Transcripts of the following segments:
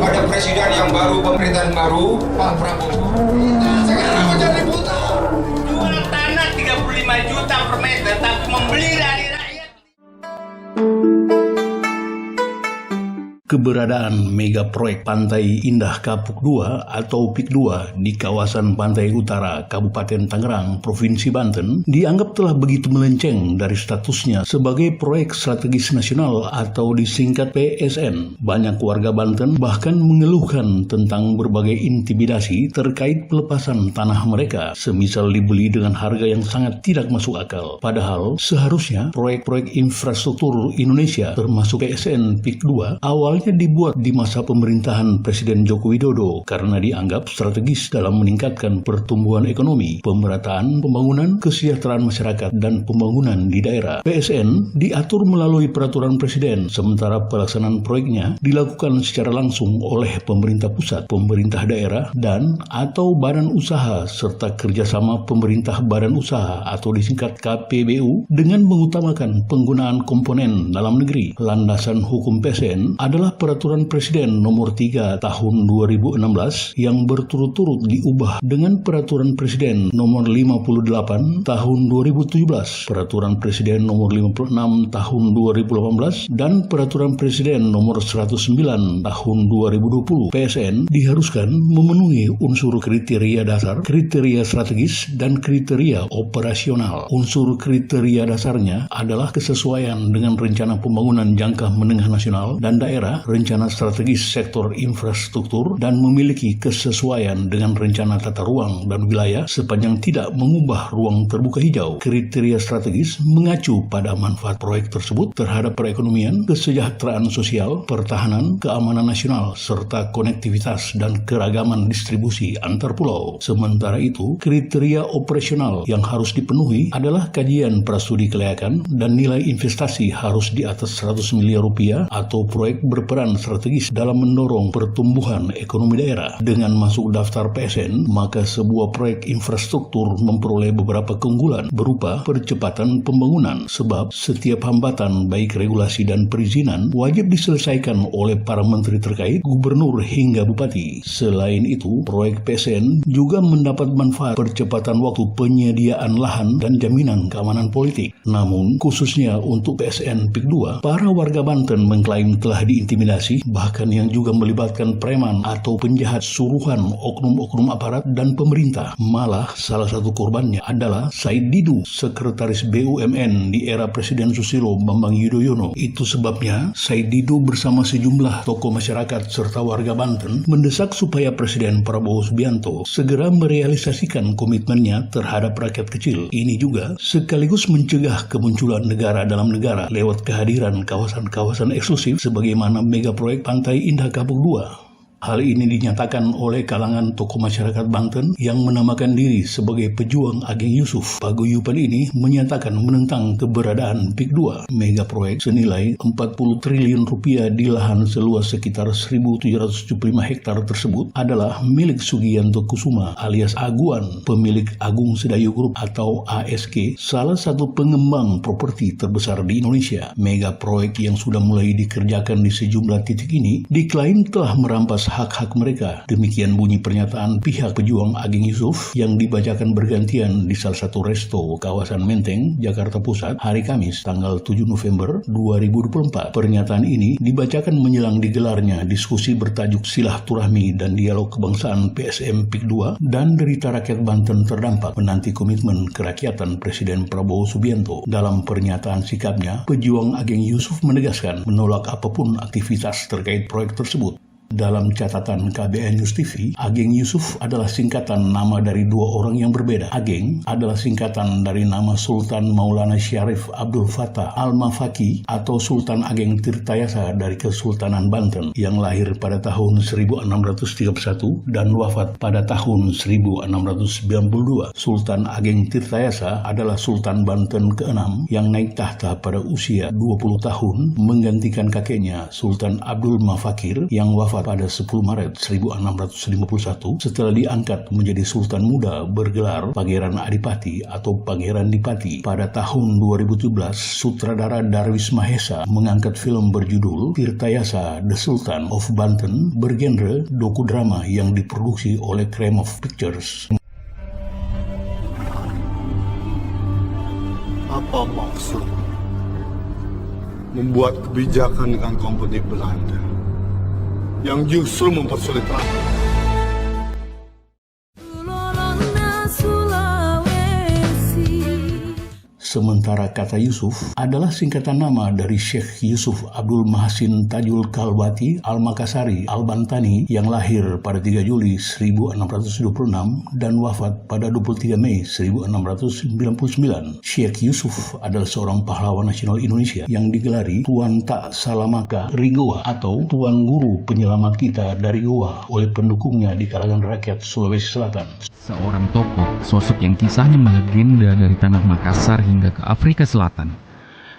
kepada presiden yang baru, pemerintahan baru, Pak Prabowo. Sekarang menjadi buta. Jual tanah 35 juta per meter, tapi membeli dari rakyat. Keberadaan mega proyek Pantai Indah Kapuk 2 atau PIK 2 di kawasan Pantai Utara Kabupaten Tangerang, Provinsi Banten dianggap telah begitu melenceng dari statusnya sebagai proyek strategis nasional atau disingkat PSN. Banyak warga Banten bahkan mengeluhkan tentang berbagai intimidasi terkait pelepasan tanah mereka, semisal dibeli dengan harga yang sangat tidak masuk akal. Padahal seharusnya proyek-proyek infrastruktur Indonesia termasuk PSN PIK 2 awalnya dibuat di masa pemerintahan Presiden Joko Widodo karena dianggap strategis dalam meningkatkan pertumbuhan ekonomi, pemerataan pembangunan, kesejahteraan masyarakat, dan pembangunan di daerah. PSN diatur melalui peraturan Presiden, sementara pelaksanaan proyeknya dilakukan secara langsung oleh pemerintah pusat, pemerintah daerah, dan atau badan usaha serta kerjasama pemerintah badan usaha atau disingkat KPBU dengan mengutamakan penggunaan komponen dalam negeri. Landasan hukum PSN adalah Peraturan Presiden Nomor 3 Tahun 2016 yang berturut-turut diubah dengan Peraturan Presiden Nomor 58 Tahun 2017, Peraturan Presiden Nomor 56 Tahun 2018, dan Peraturan Presiden Nomor 109 Tahun 2020. PSN diharuskan memenuhi unsur kriteria dasar, kriteria strategis, dan kriteria operasional. Unsur kriteria dasarnya adalah kesesuaian dengan rencana pembangunan jangka menengah nasional dan daerah, rencana strategis sektor infrastruktur, dan memiliki kesesuaian dengan rencana tata ruang dan wilayah sepanjang tidak mengubah ruang terbuka hijau. Kriteria strategis mengacu pada manfaat proyek tersebut terhadap perekonomian, kesejahteraan sosial, pertahanan, keamanan nasional, serta konektivitas dan keragaman distribusi antar pulau. Sementara itu, kriteria operasional yang harus dipenuhi adalah kajian prastudi kelayakan dan nilai investasi harus di atas 100 miliar rupiah atau proyek berperan strategis dalam mendorong pertumbuhan ekonomi daerah. Dengan masuk daftar PSN, maka sebuah proyek infrastruktur memperoleh beberapa keunggulan berupa percepatan pembangunan, sebab setiap hambatan baik regulasi dan perizinan wajib diselesaikan oleh para menteri terkait, gubernur hingga bupati. Selain itu, proyek PSN juga mendapat manfaat percepatan waktu penyediaan lahan dan jaminan keamanan politik. Namun, khususnya untuk PSN PIK 2, para warga Banten mengklaim telah diintimidasi, bahkan yang juga melibatkan preman atau penjahat suruhan oknum-oknum aparat dan pemerintah. Malah salah satu korbannya adalah Said Didu, sekretaris BUMN di era Presiden Susilo Bambang Yudhoyono. Itu sebabnya Said Didu bersama sejumlah tokoh masyarakat serta warga Banten mendesak supaya Presiden Prabowo Subianto segera merealisasikan komitmennya terhadap rakyat kecil. Ini juga sekaligus mencegah kemunculan negara dalam negara lewat kehadiran kawasan-kawasan eksklusif sebagaimana mega proyek Pantai Indah Kapuk 2. Hal ini dinyatakan oleh kalangan tokoh masyarakat Banten yang menamakan diri sebagai pejuang Ageng Yusuf. Paguyuban ini menyatakan menentang keberadaan PIK 2, mega proyek senilai 40 triliun rupiah di lahan seluas sekitar 1.775 hektar tersebut adalah milik Sugianto Kusuma alias Aguan, pemilik Agung Sedayu Group atau ASG, salah satu pengembang properti terbesar di Indonesia. Mega proyek yang sudah mulai dikerjakan di sejumlah titik ini diklaim telah merampas hak-hak mereka. Demikian bunyi pernyataan pihak pejuang Ageng Yusuf yang dibacakan bergantian di salah satu resto kawasan Menteng, Jakarta Pusat, hari Kamis, tanggal 7 November 2024. Pernyataan ini dibacakan menjelang digelarnya diskusi bertajuk Silaturahmi dan Dialog Kebangsaan PSM PIK 2 dan Derita Rakyat Banten Terdampak menanti komitmen kerakyatan Presiden Prabowo Subianto. Dalam pernyataan sikapnya, pejuang Ageng Yusuf menegaskan menolak apapun aktivitas terkait proyek tersebut. Dalam catatan KBN News TV, Ageng Yusuf adalah singkatan nama dari dua orang yang berbeda. Ageng adalah singkatan dari nama Sultan Maulana Syarif Abdul Fattah Al-Mafaki atau Sultan Ageng Tirtayasa dari Kesultanan Banten yang lahir pada tahun 1631 dan wafat pada tahun 1692. Sultan Ageng Tirtayasa adalah Sultan Banten ke-6 yang naik tahta pada usia 20 tahun menggantikan kakeknya Sultan Abdul Mafakir yang wafat wafat pada 10 Maret 1651 setelah diangkat menjadi Sultan Muda bergelar Pangeran Adipati atau Pangeran Dipati. Pada tahun 2017, sutradara Darwis Mahesa mengangkat film berjudul Tirtayasa The Sultan of Banten bergenre dokudrama yang diproduksi oleh Kremov Pictures. Apa maksud membuat kebijakan dengan kompeni Belanda yang justru mempersulit rakyat? Sementara kata Yusuf adalah singkatan nama dari Syekh Yusuf Abdul Mahasin Tajul Kalwati Al-Makassari Al-Bantani yang lahir pada 3 Juli 1626 dan wafat pada 23 Mei 1699. Syekh Yusuf adalah seorang pahlawan nasional Indonesia yang digelari Tuan Tak Salamaka Rigowa atau Tuan Guru Penyelamat Kita dari Goa oleh pendukungnya di kalangan rakyat Sulawesi Selatan. Seorang tokoh, sosok yang kisahnya melegenda dari tanah Makassar hingga ke Afrika Selatan.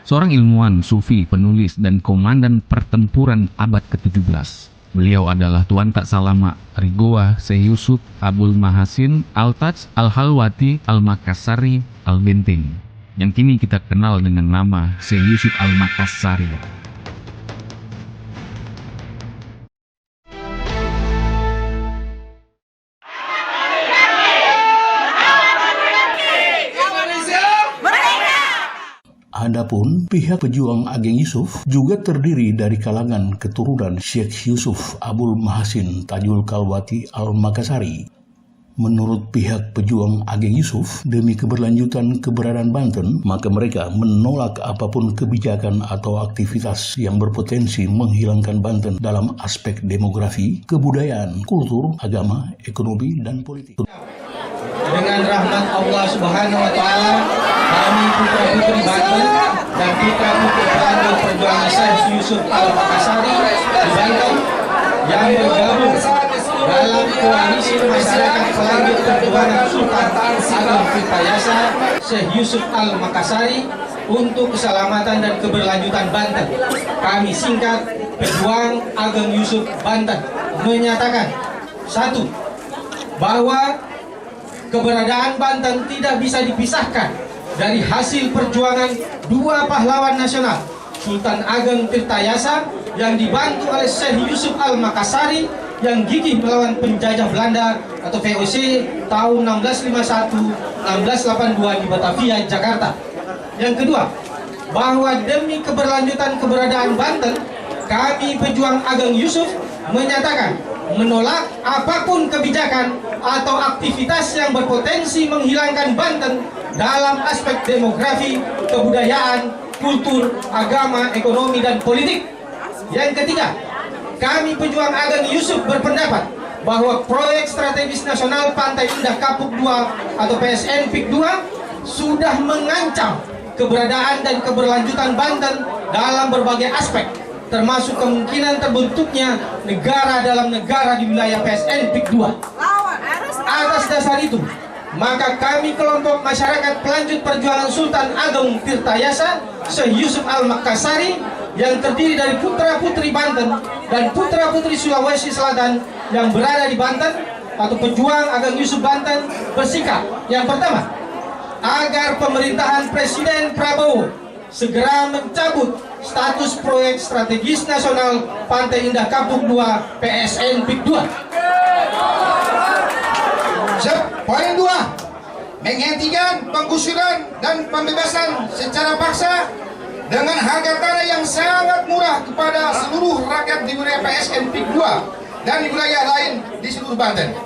Seorang ilmuwan, sufi, penulis, dan komandan pertempuran abad ke-17. Beliau adalah Tuan Tak Salama Rigowa Syekh Yusuf Abdul Mahasin Al-Taj Al-Halwati Al-Makassari Al-Benteng, yang kini kita kenal dengan nama Syekh Yusuf Al-Makassari. Adapun pihak pejuang Ageng Yusuf juga terdiri dari kalangan keturunan Syekh Yusuf Abdul Mahasin Tajul Kalwati Al-Makassari. Menurut pihak pejuang Ageng Yusuf, demi keberlanjutan keberadaan Banten, maka mereka menolak apapun kebijakan atau aktivitas yang berpotensi menghilangkan Banten dalam aspek demografi, kebudayaan, kultur, agama, ekonomi, dan politik. Dengan rahmat Allah Subhanahu wa Ta'ala, kami putra-putri Banten dan putra-putri pelanggan perjuangan Syekh Yusuf Al-Makassari di Banten yang bergabung dalam koalisi masyarakat pelanjut perjuangan Sultan Ageng Tirtayasa Syekh Yusuf Al-Makassari untuk keselamatan dan keberlanjutan Banten. Kami singkat Pejuang Ageng Yusuf Banten menyatakan, 1. Bahwa keberadaan Banten tidak bisa dipisahkan dari hasil perjuangan dua pahlawan nasional, Sultan Ageng Tirtayasa yang dibantu oleh Syekh Yusuf Al-Makassari yang gigih melawan penjajah Belanda atau VOC tahun 1651-1682 di Batavia, Jakarta. Yang kedua, bahwa demi keberlanjutan keberadaan Banten, kami pejuang Ageng Yusuf menyatakan menolak apapun kebijakan atau aktivitas yang berpotensi menghilangkan Banten dalam aspek demografi, kebudayaan, kultur, agama, ekonomi, dan politik. Yang ketiga, kami pejuang Ageng Yusuf berpendapat bahwa proyek strategis nasional Pantai Indah Kapuk 2 atau PSN PIK 2 sudah mengancam keberadaan dan keberlanjutan Banten dalam berbagai aspek, termasuk kemungkinan terbentuknya negara dalam negara di wilayah PSN PIK 2. Atas dasar itu, maka kami kelompok masyarakat pelanjut perjuangan Sultan Ageng Tirtayasa Syekh Yusuf Al-Makassari yang terdiri dari putra-putri Banten dan putra-putri Sulawesi Selatan yang berada di Banten atau pejuang Ageng Yusuf Banten bersikap, yang pertama, agar pemerintahan Presiden Prabowo segera mencabut status proyek strategis nasional Pantai Indah Kapuk 2 PSN PIK 2. Poin 2, menghentikan penggusuran dan pembebasan secara paksa dengan harga tanah yang sangat murah kepada seluruh rakyat di wilayah PSN PIK 2 dan di wilayah lain di seluruh Banten.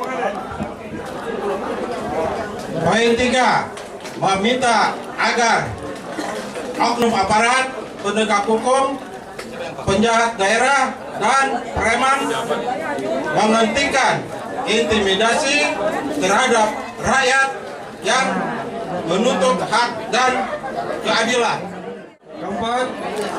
Poin 3, meminta agar oknum aparat, penegak hukum, penjahat daerah, dan preman menghentikan intimidasi terhadap rakyat yang menuntut hak dan keadilan. Keempat,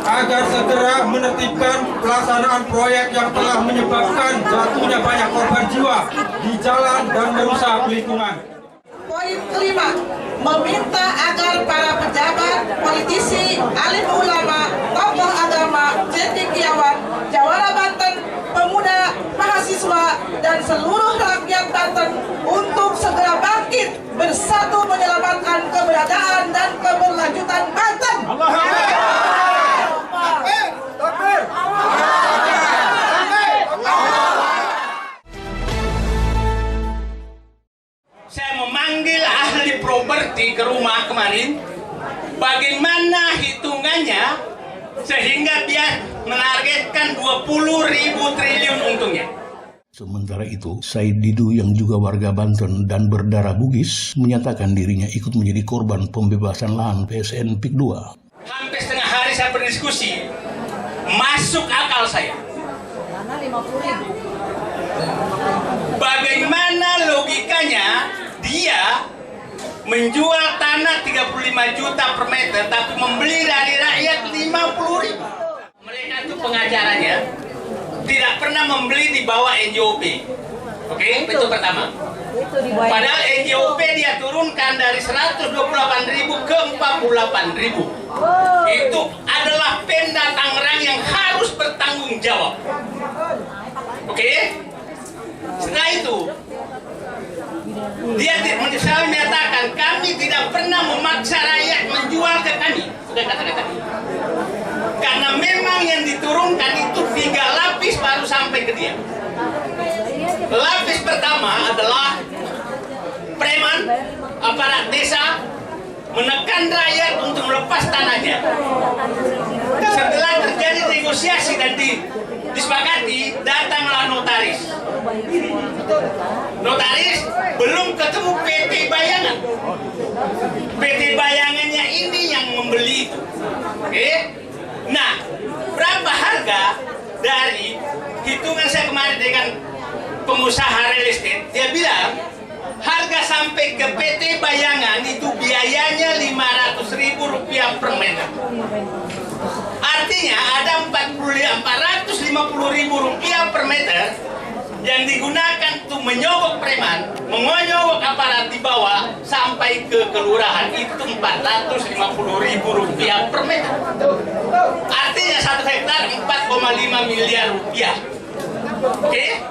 agar segera menertibkan pelaksanaan proyek yang telah menyebabkan jatuhnya banyak korban jiwa di jalan dan merusak lingkungan. Poin kelima, meminta agar para pejabat, politisi, alim ulama, tokoh agama, cendekiawan, jawara Banten, pemuda, mahasiswa, dan seluruh rakyat Banten untuk segera bangkit bersatu menyelamatkan keberadaan dan keberlanjutan Banten. Saya memanggil ahli properti ke rumah kemarin, bagaimana hitungannya sehingga dia menargetkan 20.000 triliun untungnya. Sementara itu, Said Didu yang juga warga Banten dan berdarah Bugis menyatakan dirinya ikut menjadi korban pembebasan lahan PSN PIK 2. Hampir setengah hari saya berdiskusi, masuk akal saya. Bagaimana logikanya dia menjual tanah 35 juta per meter tapi membeli dari rakyat 50.000. Mereka itu pengacaranya tidak pernah membeli di bawah NJOP. Oke, itu pertama. Padahal NJOP dia turunkan dari 128.000 ke 48.000. Itu adalah Pemda Tangerang yang harus bertanggung jawab. Oke? Setelah itu dia selalu menyatakan kami tidak pernah memaksa rakyat menjual ke kami. Sudah kata-kata. Karena memang yang diturunkan itu 3 lapis baru sampai ke dia. Lapis pertama adalah preman, aparat desa menekan rakyat untuk melepas tanahnya. Setelah terjadi negosiasi dan disepakati, datanglah notaris. Notaris belum ketemu PT Bayangan. PT Bayangannya ini yang membeli itu. Oke? Nah, berapa harga dari hitungan saya kemarin dengan pengusaha real estate? Dia bilang harga sampai ke PT Bayangan itu biayanya Rp500.000 per meter. Artinya ada Rp450.000 per meter yang digunakan untuk menyogok preman, mengonyok aparat di bawah sampai ke kelurahan itu Rp450.000 per meter. Artinya 1 hektar 4,5 miliar rupiah. Oke?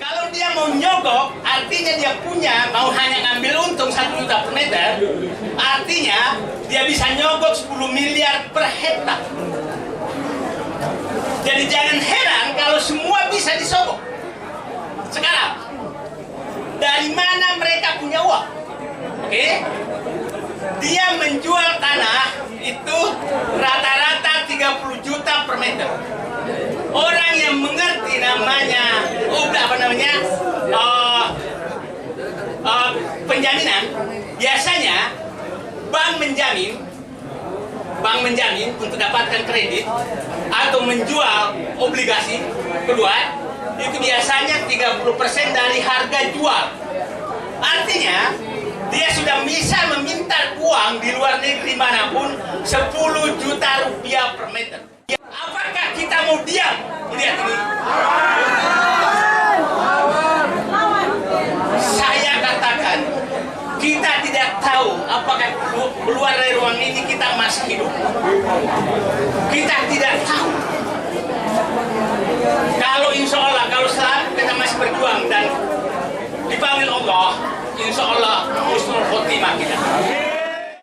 Kalau dia mau nyogok, artinya dia punya mau hanya ngambil untung 1 juta per meter, artinya dia bisa nyogok 10 miliar per hektar. Jadi jangan heran kalau semua bisa disogok. Sekarang, dari mana mereka punya uang? Oke? Dia menjual tanah itu rata-rata 30 juta per meter. Orang yang mengerti namanya, penjaminan, biasanya bank menjamin untuk dapatkan kredit atau menjual obligasi kedua itu biasanya 30% dari harga jual. Artinya dia sudah bisa meminta uang di luar negeri manapun 10 juta rupiah per meter. Apakah kita mau diam melihat ini? Saya katakan kita tidak tahu apakah keluar dari ruang ini kita masih hidup. Kita tidak tahu. Kalau insya Allah, kalau selalu kita masih berjuang dan dipanggil Allah, insya Allah husnul khotimah kita.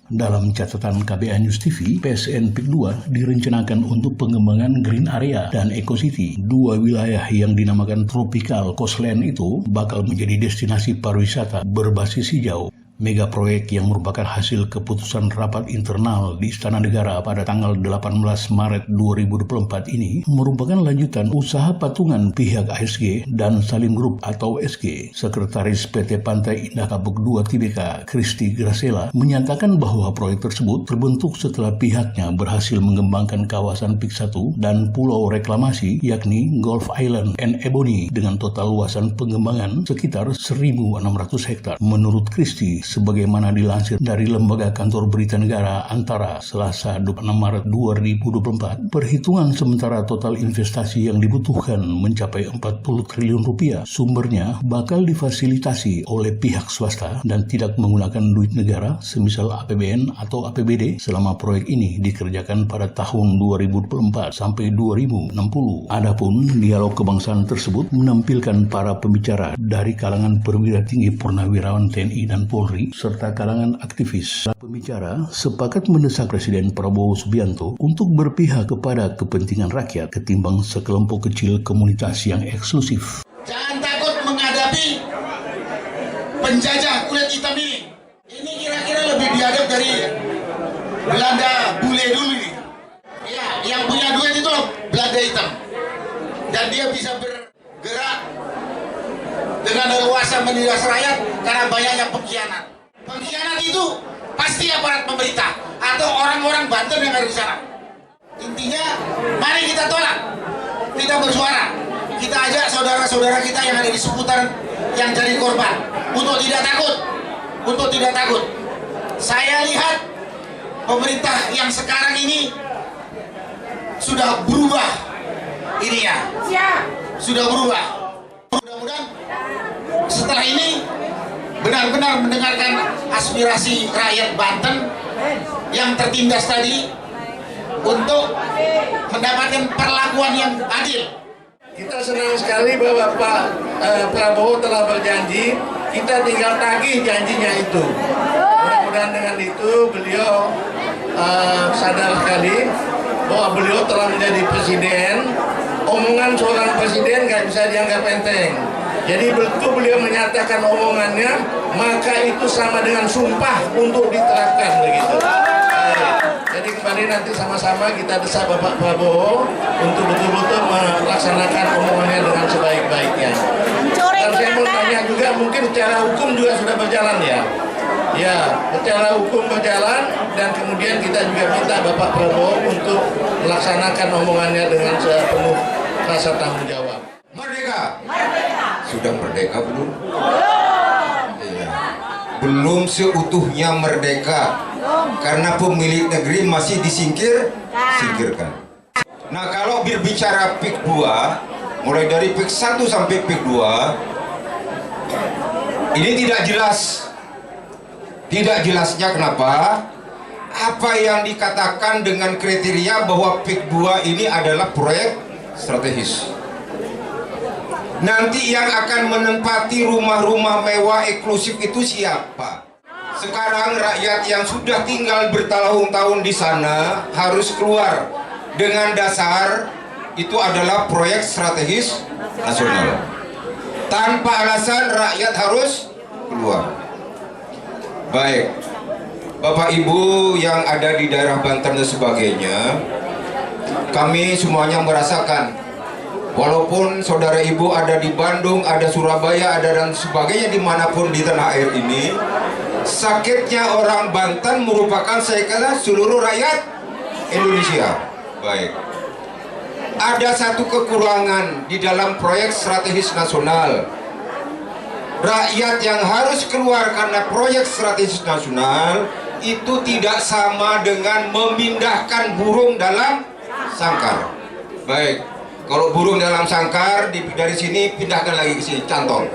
Dalam catatan KBA News TV, PSN PIK 2 direncanakan untuk pengembangan Green Area dan Eco City. 2 wilayah yang dinamakan Tropical Coastland itu bakal menjadi destinasi pariwisata berbasis hijau. Mega proyek yang merupakan hasil keputusan rapat internal di Istana Negara pada tanggal 18 Maret 2024 ini merupakan lanjutan usaha patungan pihak ASG dan Salim Group atau SG. Sekretaris PT Pantai Indah Kapuk 2 Tbk, Kristi Grasela, menyatakan bahwa proyek tersebut terbentuk setelah pihaknya berhasil mengembangkan kawasan PIK 1 dan pulau reklamasi yakni Gulf Island and Ebony dengan total luasan pengembangan sekitar 1.600 hektar. Menurut Kristi, sebagaimana dilansir dari Lembaga Kantor Berita Negara Antara Selasa 26 Maret 2024, perhitungan sementara total investasi yang dibutuhkan mencapai 40 triliun rupiah. Sumbernya bakal difasilitasi oleh pihak swasta dan tidak menggunakan duit negara semisal APBN atau APBD selama proyek ini dikerjakan pada tahun 2024 sampai 2060. Adapun dialog kebangsaan tersebut menampilkan para pembicara dari kalangan perwira tinggi purnawirawan TNI dan Polri serta kalangan aktivis. Pembicara sepakat mendesak Presiden Prabowo Subianto untuk berpihak kepada kepentingan rakyat ketimbang sekelompok kecil komunitas yang eksklusif. Jangan takut menghadapi penjajah kulit hitam ini. Ini kira-kira lebih biadab dari Belanda bule dulu nih. Ya, yang punya duit itu loh Belanda hitam. Dan dia bisa bergerak dengan leluasa menindas rakyat karena banyaknya pengkhianat. Pengkhianat itu pasti aparat pemerintah atau orang-orang Banten yang ada di sana. Intinya, mari kita tolak, kita bersuara, kita ajak saudara-saudara kita yang ada di seputar yang jadi korban untuk tidak takut, Saya lihat pemerintah yang sekarang ini sudah berubah, sudah berubah. Mudah-mudahan setelah ini benar-benar mendengarkan aspirasi rakyat Banten yang tertindas tadi untuk mendapatkan perlakuan yang adil. Kita senang sekali bahwa Pak Prabowo telah berjanji, kita tinggal tagih janjinya itu. Mudah-mudahan dengan itu beliau sadar sekali bahwa beliau telah menjadi presiden. Omongan seorang presiden nggak bisa dianggap enteng. Jadi betul beliau menyatakan omongannya, maka itu sama dengan sumpah untuk diterapkan begitu. Jadi kembali nanti sama-sama kita desak Bapak Prabowo untuk betul-betul melaksanakan omongannya dengan sebaik-baiknya. Dan saya mau tanya juga, mungkin secara hukum juga sudah berjalan ya? Ya, secara hukum berjalan dan kemudian kita juga minta Bapak Prabowo untuk melaksanakan omongannya dengan sepenuh rasa tanggung jawab. Merdeka! Sudah merdeka belum? Iya. Belum seutuhnya merdeka. Karena pemilik negeri masih disingkirkan. Nah, kalau berbicara PIK 2, mulai dari PIK 1 sampai PIK 2, ini tidak jelas. Tidak jelasnya kenapa? Apa yang dikatakan dengan kriteria bahwa PIK 2 ini adalah proyek strategis. Nanti yang akan menempati rumah-rumah mewah eksklusif itu siapa? Sekarang rakyat yang sudah tinggal bertahun-tahun di sana harus keluar dengan dasar itu adalah proyek strategis nasional. Tanpa alasan rakyat harus keluar. Baik, Bapak Ibu yang ada di daerah Banten dan sebagainya, kami semuanya merasakan. Walaupun saudara ibu ada di Bandung, ada Surabaya, ada dan sebagainya dimanapun di tanah air ini, sakitnya orang Banten merupakan saya kira seluruh rakyat Indonesia. Baik. Ada satu kekurangan di dalam proyek strategis nasional. Rakyat yang harus keluar karena proyek strategis nasional itu tidak sama dengan memindahkan burung dalam sangkar. Baik. Kalau burung dalam sangkar dari sini pindahkan lagi ke sini, cantol.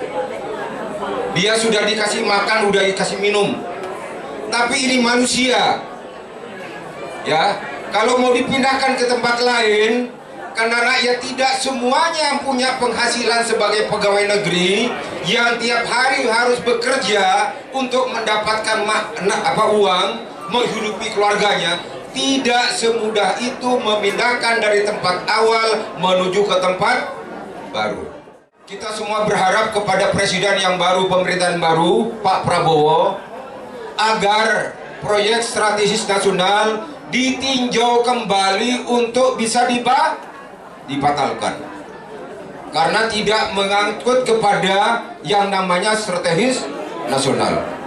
Dia sudah dikasih makan, sudah dikasih minum. Tapi ini manusia. Ya, kalau mau dipindahkan ke tempat lain, karena rakyat tidak semuanya yang punya penghasilan sebagai pegawai negeri yang tiap hari harus bekerja untuk mendapatkan uang menghidupi keluarganya. Tidak semudah itu memindahkan dari tempat awal menuju ke tempat baru. Kita semua berharap kepada presiden yang baru, pemerintahan baru, Pak Prabowo, agar proyek strategis nasional ditinjau kembali untuk bisa dibatalkan. Karena tidak mengangkut kepada yang namanya strategis nasional.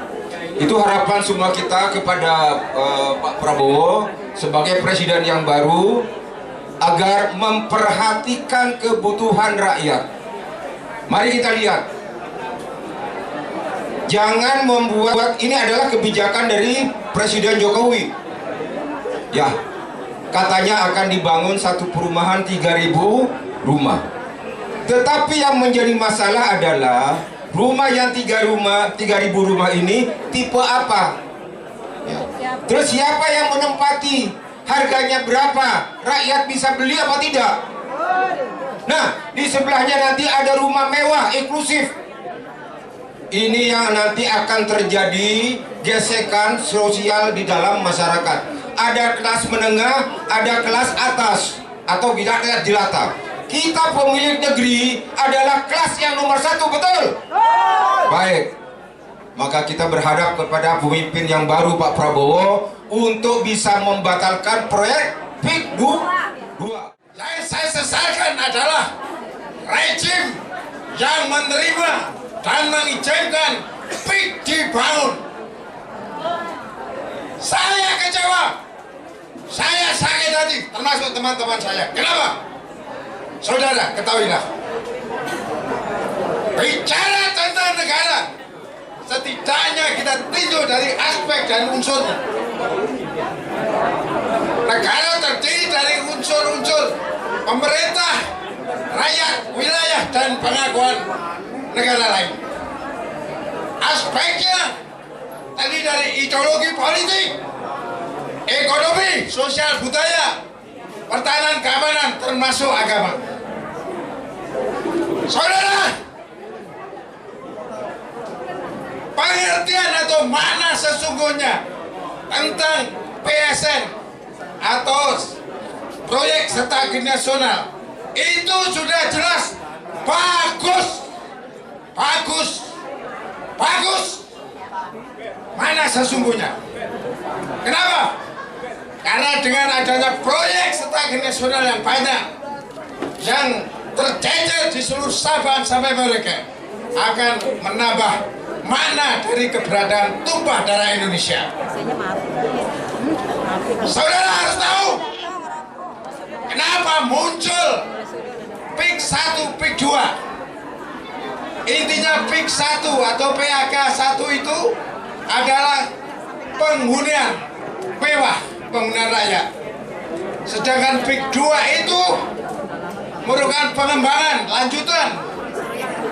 Itu harapan semua kita kepada Pak Prabowo sebagai presiden yang baru agar memperhatikan kebutuhan rakyat. Mari kita lihat jangan membuat ini adalah kebijakan dari Presiden Jokowi. Ya, katanya akan dibangun satu perumahan 3.000 rumah. Tetapi yang menjadi masalah adalah rumah yang 3.000 rumah ini tipe apa? Ya. Terus siapa yang menempati? Harganya berapa? Rakyat bisa beli apa tidak? Nah, di sebelahnya nanti ada rumah mewah eksklusif. Ini yang nanti akan terjadi gesekan sosial di dalam masyarakat. Ada kelas menengah, ada kelas atas atau tidak lihat jelata. Kita pemilik negeri adalah kelas yang nomor 1, betul? Baik. Maka kita berharap kepada pemimpin yang baru Pak Prabowo untuk bisa membatalkan proyek PIK 2. Yang saya sesalkan adalah rejim yang menerima dan mengizinkan PIK dibangun. Saya kecewa, saya sakit hati, termasuk teman-teman saya. Kenapa? Saudara, ketahuilah, bicara tentang negara, setidaknya kita tinjau dari aspek dan unsurnya. Negara terdiri dari unsur-unsur pemerintah, rakyat, wilayah, dan pengakuan negara lain. Aspeknya tadi dari ideologi politik, ekonomi, sosial budaya, pertahanan keamanan, termasuk agama. Saudara, pengertian atau makna sesungguhnya tentang PSN atau proyek strategi nasional itu sudah jelas bagus. Mana sesungguhnya? Kenapa? Karena dengan adanya proyek strategi nasional yang banyak yang tercecer di seluruh Sabang sampai Merauke akan menambah makna dari keberadaan tumpah darah Indonesia. Saudara harus tahu kenapa muncul PIK 1, PIK 2. Intinya PIK 1 atau PHK 1 itu adalah penghunian mewah, penghunian rakyat. Sedangkan PIK 2 itu merupakan pengembangan lanjutan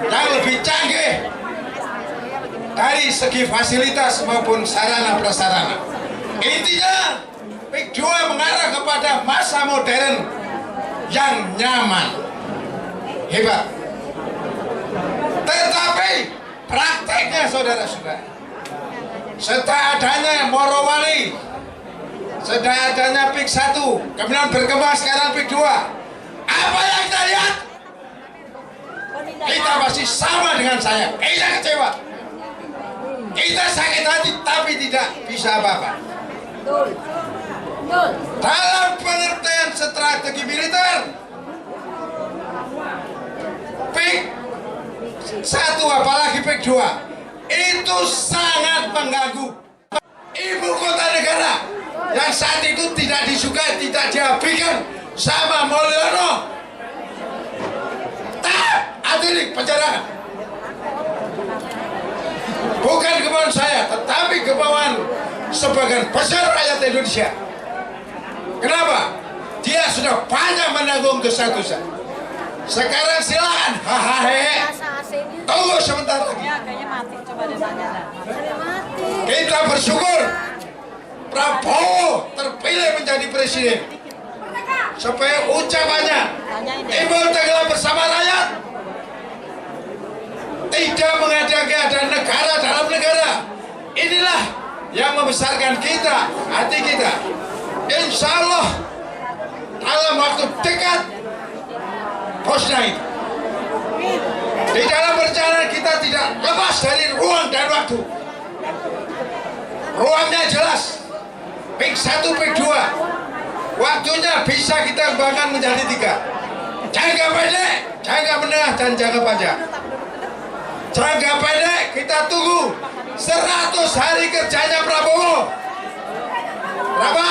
yang lebih canggih dari segi fasilitas maupun sarana prasarana. Intinya PIK 2 mengarah kepada masa modern yang nyaman. Hebat. Tetapi prakteknya saudara-saudara, setelah adanya Morowali, setelah adanya PIK 1, kemudian berkembang sekarang PIK 2, apa yang kita lihat? Kita masih sama dengan saya. Kita kecewa, kita sakit hati, tapi tidak bisa apa-apa. Dalam pengertian strategi militer, PIK 1 apalagi PIK 2 itu sangat mengganggu ibu kota negara yang saat itu tidak disukai, tidak diabaikan sama Mulyono. Hadirin penjara, bukan kemauan saya, tetapi kemauan sebagian besar rakyat Indonesia. Kenapa? Dia sudah banyak menanggung dosa-dosa. Sekarang silakan, tunggu sebentar lagi. Kita bersyukur Prabowo terpilih menjadi presiden supaya ucapannya timbul tenggelam bersama rakyat, tidak mengada-ngada negara dalam negara. Inilah yang membesarkan kita, hati kita. Insya Allah dalam waktu dekat posnya itu. Di dalam perjalanan kita tidak lepas dari ruang dan waktu. Ruangnya jelas, PIK 1, PIK 2. Waktunya bisa kita kembangkan menjadi 3. Jangka pendek, jangka menengah, dan jangka panjang. Jangka pendek kita tunggu 100 hari kerjanya Prabowo. Berapa?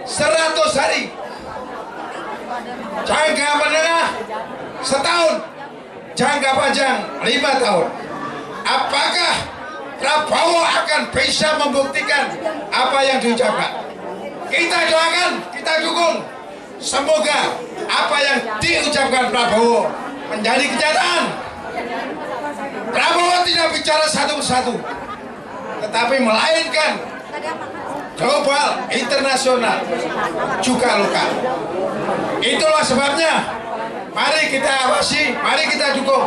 100 hari. Jangka menengah setahun, jangka panjang 5 tahun. Apakah Prabowo akan bisa membuktikan apa yang diucapkan. Kita doakan, kita dukung. Semoga apa yang diucapkan Prabowo menjadi kenyataan. Prabowo tidak bicara satu persatu, tetapi melainkan global, internasional, juga lokal. Itulah sebabnya, mari kita awasi, mari kita dukung.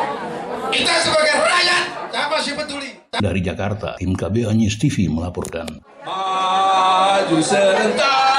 Kita sebagai rakyat yang masih peduli. Dari Jakarta, tim KBA News TV melaporkan. Maju serentak.